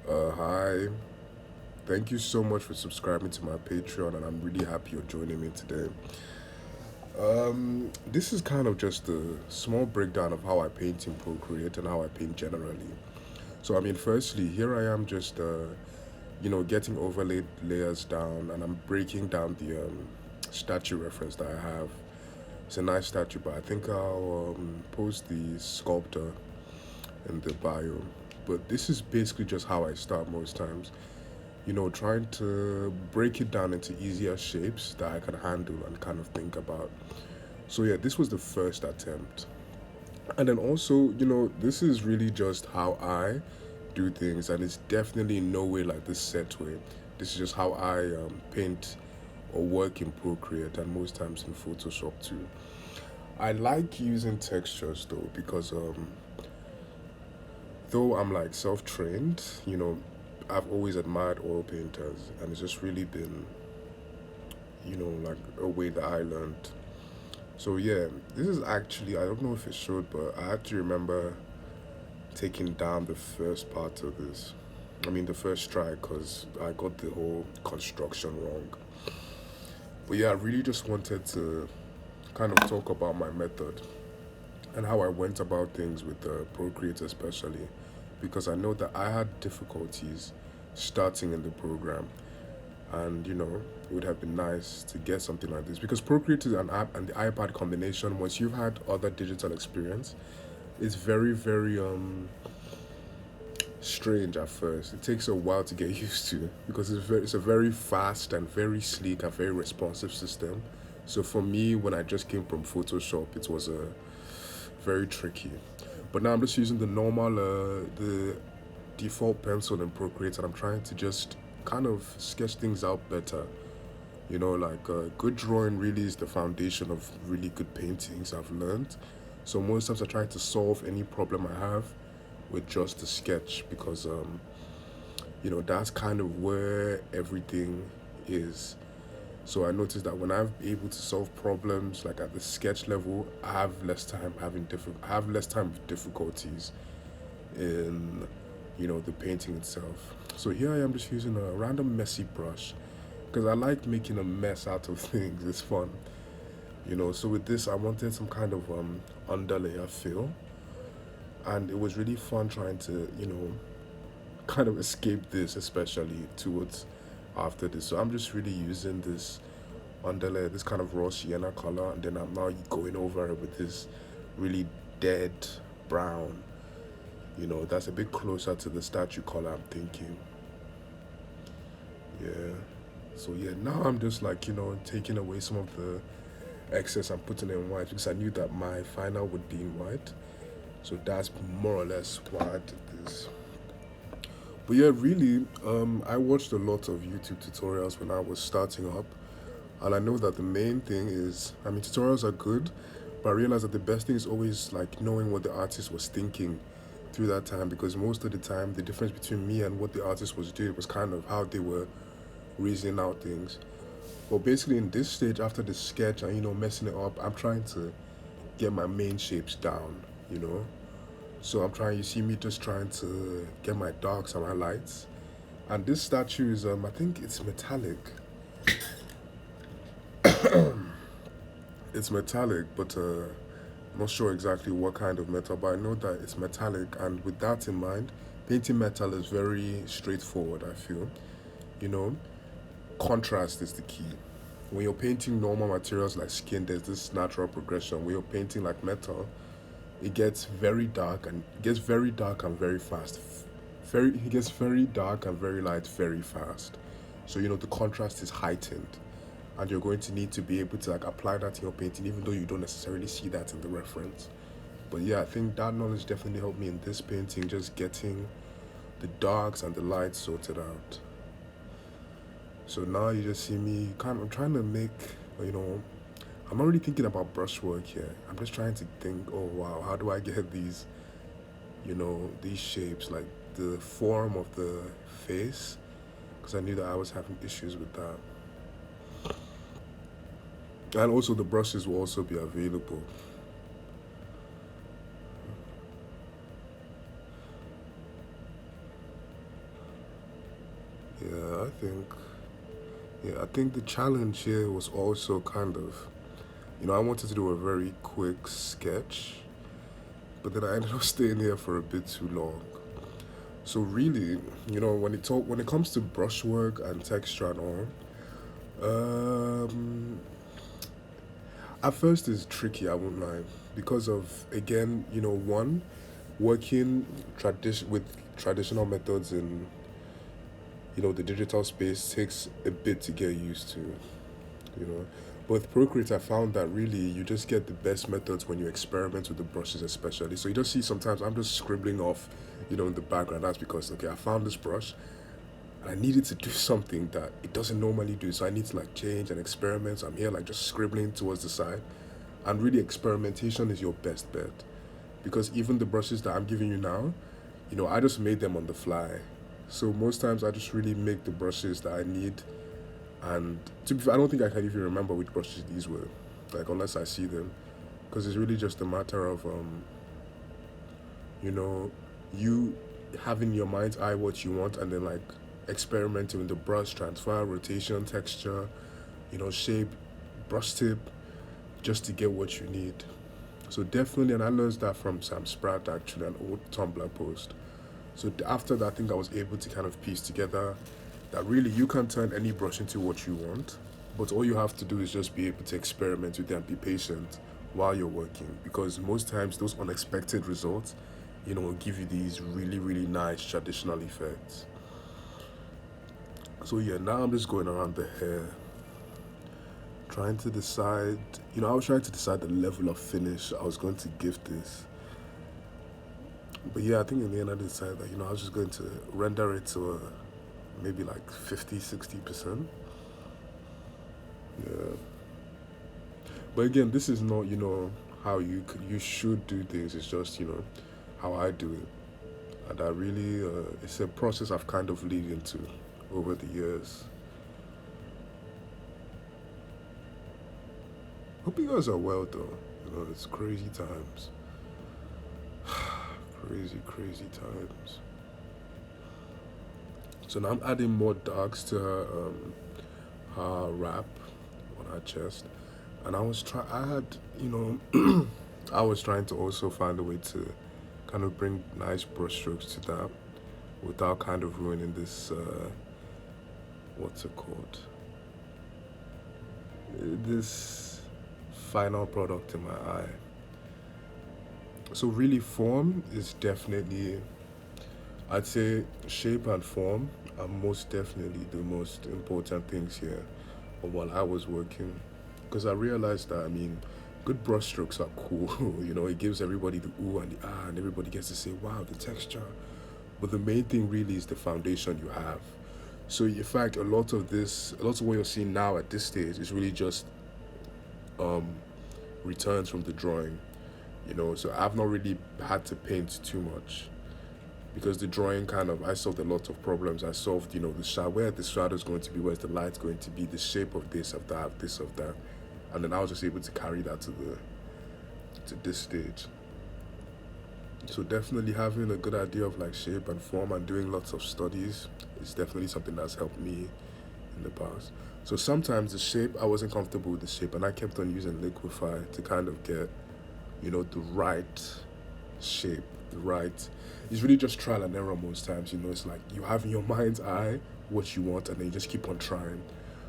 Hi. Thank you so much for subscribing to my Patreon, and I'm really happy you're joining me today. This is kind of just a small breakdown of how I paint in Procreate and how I paint generally. So, firstly, here I am just, getting overlaid layers down, and I'm breaking down the statue reference that I have. It's a nice statue, but I think I'll post the sculptor in the bio. But this is basically just how I start most times. Trying to break it down into easier shapes that I can handle and kind of think about. So, yeah, this was the first attempt. And then also, this is really just how I do things, and it's definitely in no way like this set way. This is just how I paint or work in Procreate and most times in Photoshop too. I like using textures though because though I'm like self-trained, I've always admired oil painters, and it's just really been like a way that I learned. So yeah, this is actually, I don't know if it showed, but I actually remember taking down the first part of this. The first try, because I got the whole construction wrong. But yeah, I really just wanted to kind of talk about my method and how I went about things with the Procreate especially, because I know that I had difficulties starting in the program, and it would have been nice to get something like this because Procreate is an app, and the iPad combination, once you've had other digital experience, it's very very strange at first. It takes a while to get used to because it's a very fast and very sleek and very responsive system. So for me, when I just came from Photoshop, it was very tricky. But now I'm just using the default pencil in Procreate, and I'm trying to just kind of sketch things out better. Like good drawing really is the foundation of really good paintings, I've learned. So most times I try to solve any problem I have with just a sketch because that's kind of where everything is. So I noticed that when I'm able to solve problems like at the sketch level, I have less time with difficulties in the painting itself. So here I am just using a random messy brush because I like making a mess out of things. It's fun. So with this, I wanted some kind of underlayer fill, and it was really fun trying to kind of escape this, especially towards after this. So I'm just really using this underlayer, this kind of raw sienna color, and then I'm now going over it with this really dead brown. That's a bit closer to the statue color, I'm thinking. Yeah. So yeah, now I'm just like, taking away some of the excess and putting it in white because I knew that my final would be in white. So that's more or less why I did this. But yeah, really, I watched a lot of YouTube tutorials when I was starting up, and I know that the main thing is, tutorials are good, but I realized that the best thing is always like knowing what the artist was thinking through that time, because most of the time the difference between me and what the artist was doing was kind of how they were reasoning out things. But basically, in this stage, after the sketch and messing it up, I'm trying to get my main shapes down. You know, so I'm trying. You see me just trying to get my darks and my lights. And this statue is, I think it's metallic. It's metallic, but I'm not sure exactly what kind of metal. But I know that it's metallic, and with that in mind, painting metal is very straightforward. I feel, you know, contrast is the key. When you're painting normal materials like skin, there's this natural progression. When you're painting like metal, it gets very dark and very fast. It gets very dark and very light very fast. So the contrast is heightened, and you're going to need to be able to like apply that to your painting, even though you don't necessarily see that in the reference. But yeah, I think that knowledge definitely helped me in this painting, just getting the darks and the lights sorted out. So now you just see me kind of trying to make, you know, I'm not really thinking about brushwork here. I'm just trying to think, oh wow, how do I get these shapes, like the form of the face, because I knew that I was having issues with that. And also the brushes will also be available. Yeah, I think the challenge here was also kind of, I wanted to do a very quick sketch, but then I ended up staying here for a bit too long. So really, when it comes to brushwork and texture and all, um, at first it's tricky. I won't lie, because of again, one working with traditional methods in the digital space takes a bit to get used to. you know. But with Procreate, I found that really you just get the best methods when you experiment with the brushes, especially. So you just see sometimes I'm just scribbling off, in the background. That's because, okay, I found this brush and I needed to do something that it doesn't normally do. So I need to like change and experiment. So I'm here like just scribbling towards the side. And really, experimentation is your best bet because even the brushes that I'm giving you now, I just made them on the fly. So most times I just really make the brushes that I need, and to be fair, I don't think I can even remember which brushes these were, like unless I see them, because it's really just a matter of you know, you having in your mind's eye what you want, and then like experimenting with the brush transfer, rotation, texture, shape, brush tip, just to get what you need. So definitely, and I learned that from Sam Spratt, actually, an old Tumblr post. So after that, I think I was able to kind of piece together that really you can turn any brush into what you want, but all you have to do is just be able to experiment with it and be patient while you're working, because most times those unexpected results, will give you these really, really nice traditional effects. So yeah, now I'm just going around the hair, trying to decide, I was trying to decide the level of finish I was going to give this. But yeah, I think in the end I decided that, I was just going to render it to maybe like 50, 60%. Yeah. But again, this is not, how you should do things. It's just, how I do it. And I really, it's a process I've kind of leaned into over the years. Hope you guys are well though. It's crazy times. Crazy, crazy times. So now I'm adding more darks to her wrap on her chest, and I had, I was trying to also find a way to kind of bring nice brushstrokes to that without kind of ruining this, what's it called? This final product in my eye. So really, form is definitely, I'd say shape and form are most definitely the most important things here while I was working. Because I realized that, good brushstrokes are cool. It gives everybody the ooh and the ah, and everybody gets to say, wow, the texture. But the main thing really is the foundation you have. So in fact, a lot of what you're seeing now at this stage is really just um, returns from the drawing. So I've not really had to paint too much because the drawing kind of, I solved a lot of problems. I solved, the shadow, where the shadow is going to be, where's the light going to be, the shape of this, of that, this, of that. And then I was just able to carry that to this stage. So definitely having a good idea of like shape and form and doing lots of studies is definitely something that's helped me in the past. So sometimes the shape, I wasn't comfortable with the shape, and I kept on using liquify to kind of get, the right shape, the right. It's really just trial and error most times. It's like you have in your mind's eye what you want, and then you just keep on trying.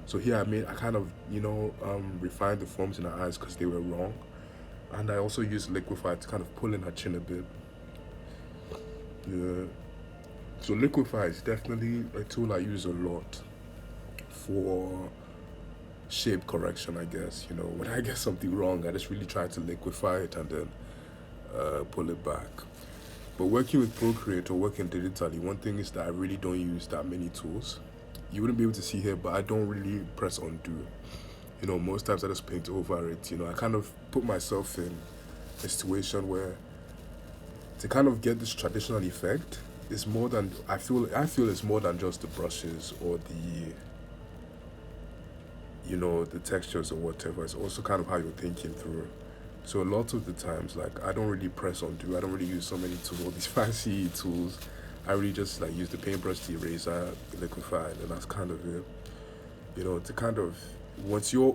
So here I kind of, refined the forms in her eyes because they were wrong, and I also used liquify to kind of pull in her chin a bit. Yeah. So liquify is definitely a tool I use a lot for shape correction, I guess. When I get something wrong, I just really try to liquify it and then pull it back. But working with Procreate or working digitally, one thing is that I really don't use that many tools. You wouldn't be able to see here, but I don't really press undo. Most times I just paint over it. I kind of put myself in a situation where to kind of get this traditional effect is more than, I feel it's more than just the brushes or the textures or whatever. It's also kind of how you're thinking through. So a lot of the times, like, I don't really press undo. I don't really use so many tools, all these fancy tools. I really just like use the paintbrush, the eraser, the liquify, and that's kind of it. To kind of once you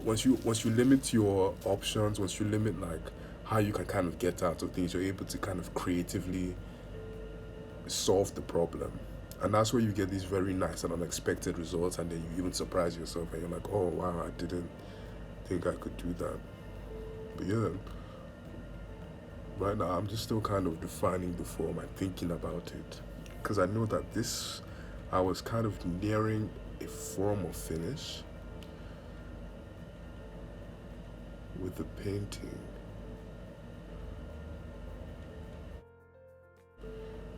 limit your options, once you limit like how you can kind of get out of things, you're able to kind of creatively solve the problem. And that's where you get these very nice and unexpected results, and then you even surprise yourself, and you're like, oh wow, I didn't think I could do that. But yeah, right now I'm just still kind of defining the form and thinking about it, because I know that I was kind of nearing a form of finish with the painting.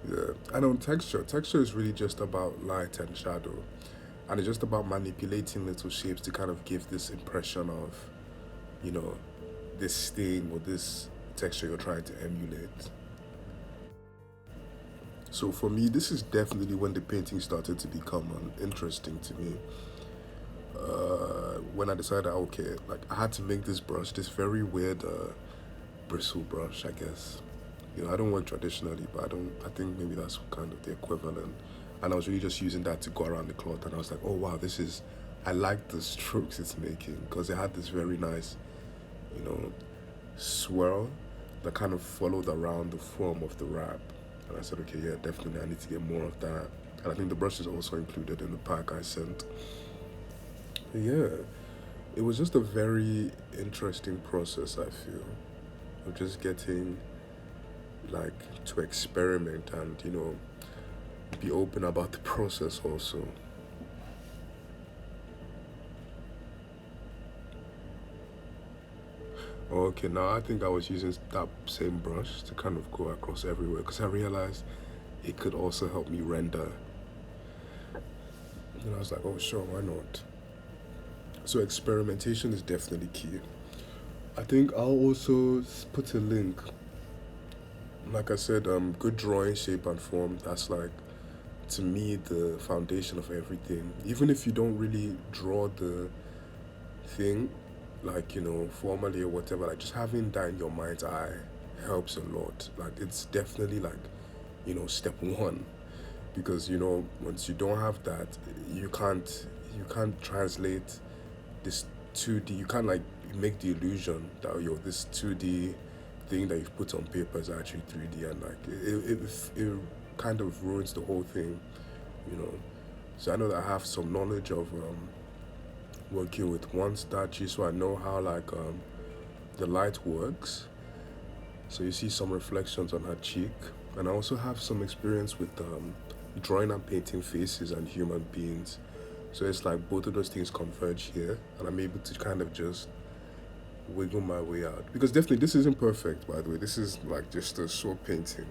Yeah, and on texture is really just about light and shadow, and it's just about manipulating little shapes to kind of give this impression of, you know, this thing or this texture you're trying to emulate. So for me, this is definitely when the painting started to become interesting to me. When I decided, okay, like I had to make this brush, this very weird bristle brush, I guess. I don't work traditionally, but I think maybe that's kind of the equivalent. And I was really just using that to go around the cloth, and I was like, oh wow, I like the strokes it's making, because it had this very nice, you know, swirl that kind of followed around the form of the wrap. And I said, okay, yeah, definitely I need to get more of that. And I think the brush is also included in the pack I sent. But yeah, it was just a very interesting process, I feel, of just getting like to experiment and, be open about the process also. Okay, now I think I was using that same brush to kind of go across everywhere, because I realized it could also help me render. And I was like, oh sure, why not? So experimentation is definitely key. I think I'll also put a link. Like I said, good drawing, shape and form, that's like, to me, the foundation of everything. Even if you don't really draw the thing, like, formally or whatever, like just having that in your mind's eye helps a lot. Like it's definitely like, step one. Because, once you don't have that, you can't translate this 2D. You can't like make the illusion that this 2D thing that you've put on paper is actually 3D, and like it kind of ruins the whole thing, you know. So I know that I have some knowledge of working with one statue, so I know how like the light works. So you see some reflections on her cheek, and I also have some experience with drawing and painting faces and human beings. So it's like both of those things converge here, and I'm able to kind of just wiggle my way out. Because definitely this isn't perfect, by the way. This is like just a short painting.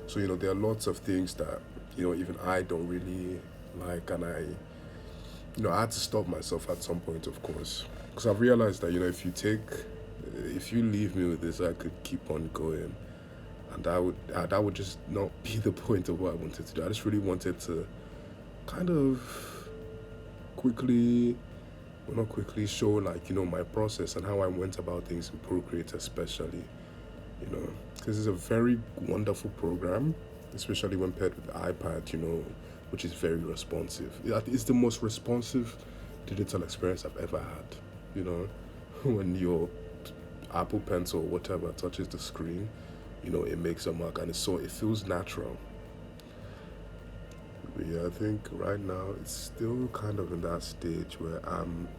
So, there are lots of things that, even I don't really like, and I had to stop myself at some point, of course. Because I've realized that, if you leave me with this, I could keep on going. And that would just not be the point of what I wanted to do. I just really wanted to kind of quickly, well, not quickly, show like, my process and how I went about things in Procreate, especially, because it's a very wonderful program, especially when paired with the iPad, which is very responsive. It's the most responsive digital experience I've ever had, when your Apple Pencil or whatever touches the screen, it makes a mark, and it feels natural. But yeah, I think right now it's still kind of in that stage where I'm,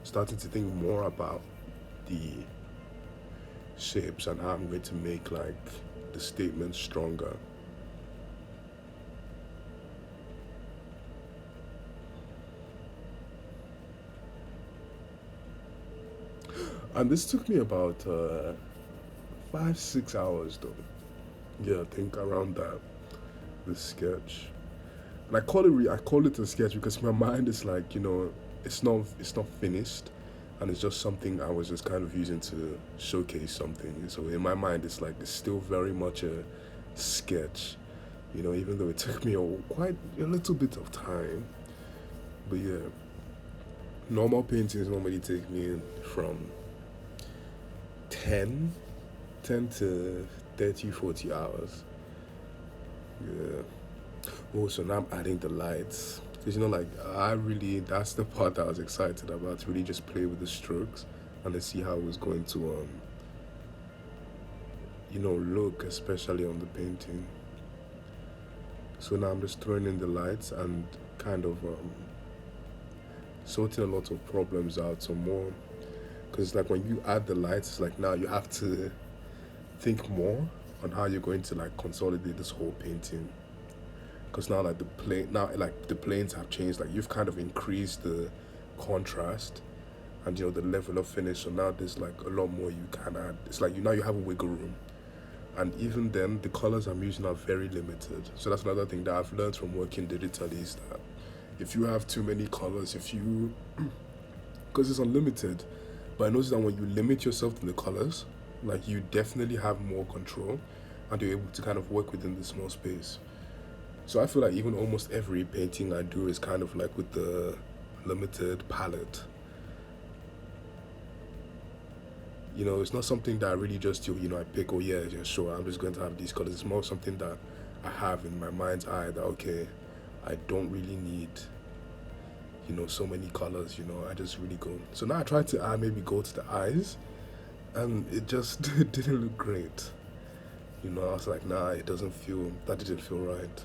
starting to think more about the shapes and how I'm going to make like the statement stronger. And this took me about 5-6 hours though. Yeah, I think around that, this sketch. And I call it a sketch because my mind is like, it's not finished, and it's just something I was just kind of using to showcase something. So in my mind, it's still very much a sketch, even though it took me quite a little bit of time. But yeah, normal paintings normally take me from 10 to 30, 40 hours. Yeah. Oh, so now I'm adding the lights. Because, like, that's the part that I was excited about, to really just play with the strokes and then see how it was going to, look, especially on the painting. So now I'm just throwing in the lights and kind of sorting a lot of problems out some more. Because, like, when you add the lights, it's like now you have to think more on how you're going to, like, consolidate this whole painting. Because now, like, the planes have changed. Like, you've kind of increased the contrast and the level of finish. So now there's like a lot more you can add. It's like now you have a wiggle room. And even then, the colors I'm using are very limited. So that's another thing that I've learned from working digitally, is that if you have too many colors, because it's unlimited, but I noticed that when you limit yourself to the colors, like, you definitely have more control and you're able to kind of work within the small space. So I feel like even almost every painting I do is kind of like with the limited palette. It's not something that I really just, I pick, oh yeah, yeah, sure, I'm just going to have these colors. It's more something that I have in my mind's eye that, okay, I don't really need, so many colors, I just really go. So now I try to maybe go to the eyes, and it just didn't look great. I was like, nah, that didn't feel right.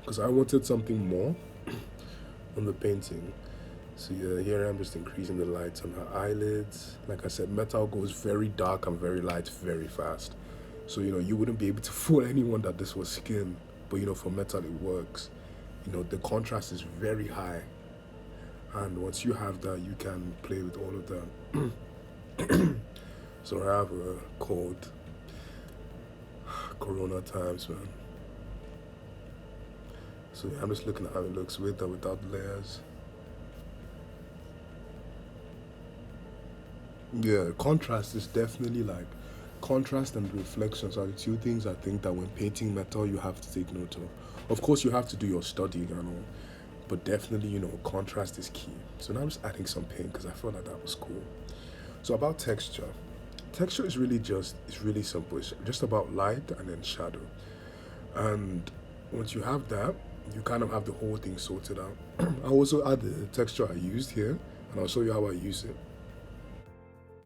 Because I wanted something more on the painting. So yeah, here I'm just increasing the lights on her eyelids. Like I said, metal goes very dark and very light very fast. So you wouldn't be able to fool anyone that this was skin. But for metal it works. The contrast is very high. And once you have that, you can play with all of that. So I have a cold. Corona times, man. So yeah, I'm just looking at how it looks with or without layers. Yeah, contrast is definitely like contrast and reflections are the two things I think that when painting metal you have to take note of. Of course, you have to do your study and all, but definitely contrast is key. So now I'm just adding some paint because I felt like that was cool. So about texture, texture is it's really simple. It's just about light and then shadow, and once you have that, you kind of have the whole thing sorted out. I also add the texture I used here, and I'll show you how I use it.